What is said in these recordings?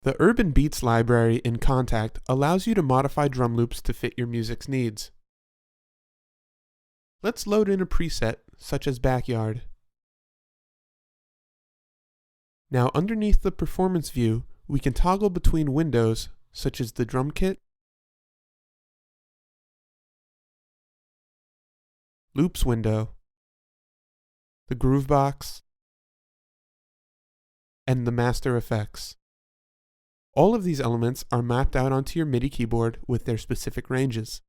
The Urban Beats library in Kontakt allows you to modify drum loops to fit your music's needs. Let's load in a preset, such as Backyard. Now underneath the Performance view, we can toggle between windows, such as the Drum Kit, Loops window, the Groove Box, and the Master Effects. All of these elements are mapped out onto your MIDI keyboard with their specific ranges.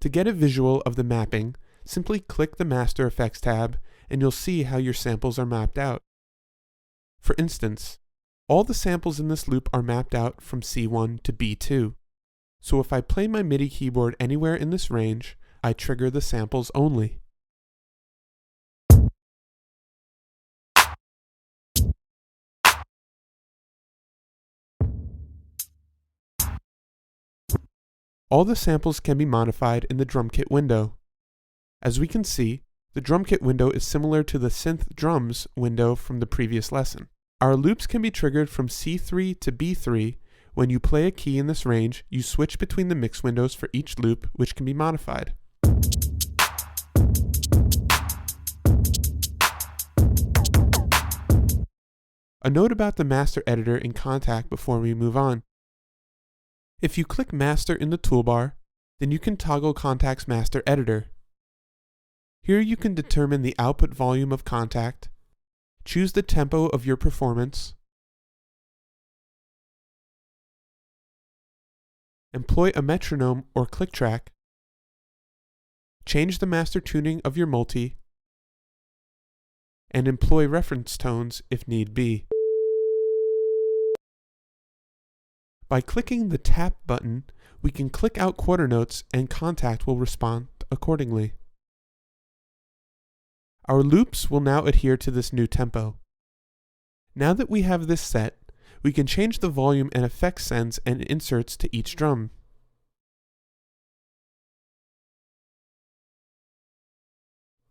To get a visual of the mapping, simply click the Master Effects tab and you'll see how your samples are mapped out. For instance, all the samples in this loop are mapped out from C1 to B2. So if I play my MIDI keyboard anywhere in this range, I trigger the samples only. All the samples can be modified in the Drum Kit window. As we can see, the Drum Kit window is similar to the Synth Drums window from the previous lesson. Our loops can be triggered from C3 to B3. When you play a key in this range, you switch between the mix windows for each loop, which can be modified. A note about the Master Editor in Kontakt before we move on. If you click Master in the toolbar, then you can toggle Kontakt's Master Editor. Here you can determine the output volume of Kontakt, choose the tempo of your performance, employ a metronome or click track, change the master tuning of your multi, and employ reference tones if need be. By clicking the Tap button, we can click out quarter notes and Kontakt will respond accordingly. Our loops will now adhere to this new tempo. Now that we have this set, we can change the volume and effect sends and inserts to each drum.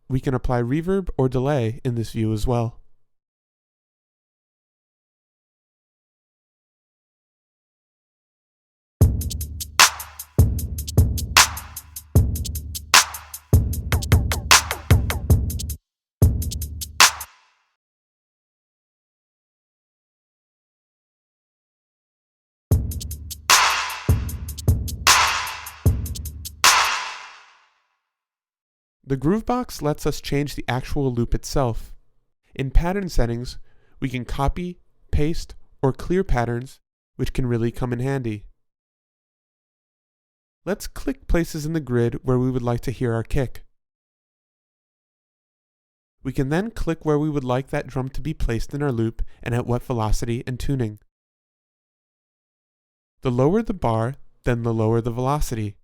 We can apply reverb or delay in this view as well. The Groove Box lets us change the actual loop itself. In pattern settings, we can copy, paste, or clear patterns, which can really come in handy. Let's click places in the grid where we would like to hear our kick. We can then click where we would like that drum to be placed in our loop and at what velocity and tuning. The lower the bar, then the lower the velocity.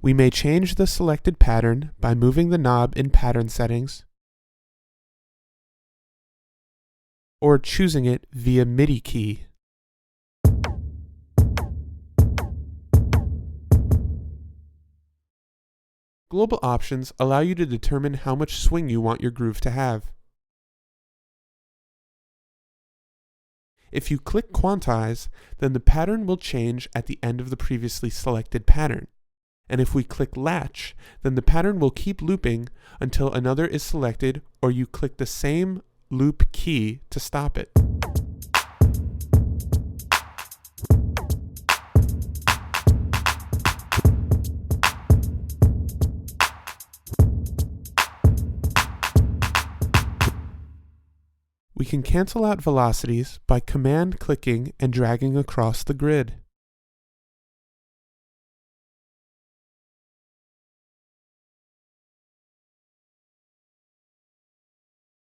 We may change the selected pattern by moving the knob in Pattern Settings or choosing it via MIDI key. Global options allow you to determine how much swing you want your groove to have. If you click Quantize, then the pattern will change at the end of the previously selected pattern. And if we click Latch, then the pattern will keep looping until another is selected or you click the same loop key to stop it. We can cancel out velocities by command clicking and dragging across the grid.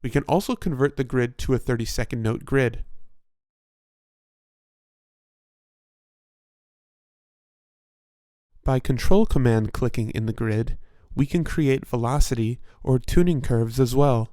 We can also convert the grid to a 30-second note grid. By control command clicking in the grid, we can create velocity or tuning curves as well.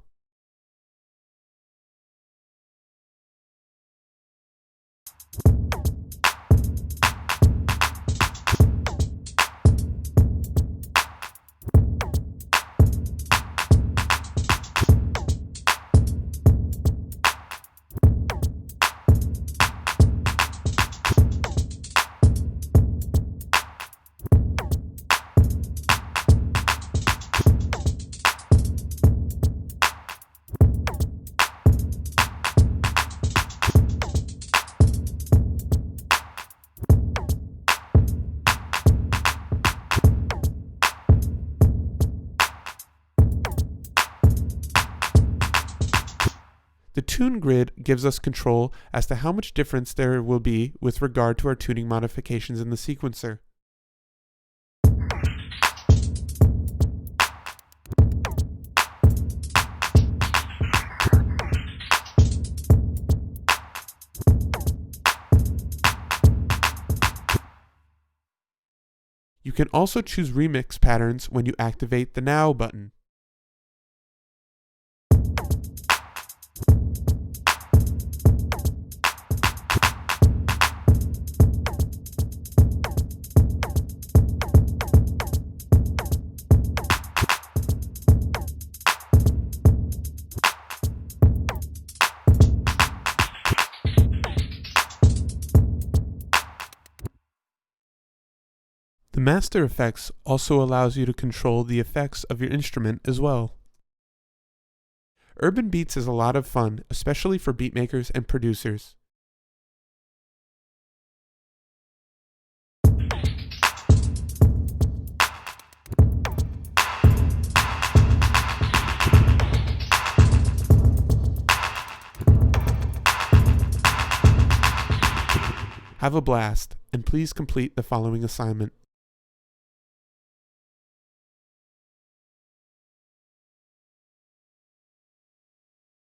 The tune grid gives us control as to how much difference there will be with regard to our tuning modifications in the sequencer. You can also choose remix patterns when you activate the Now button. The Master Effects also allows you to control the effects of your instrument as well. Urban Beats is a lot of fun, especially for beatmakers and producers. Have a blast, and please complete the following assignment.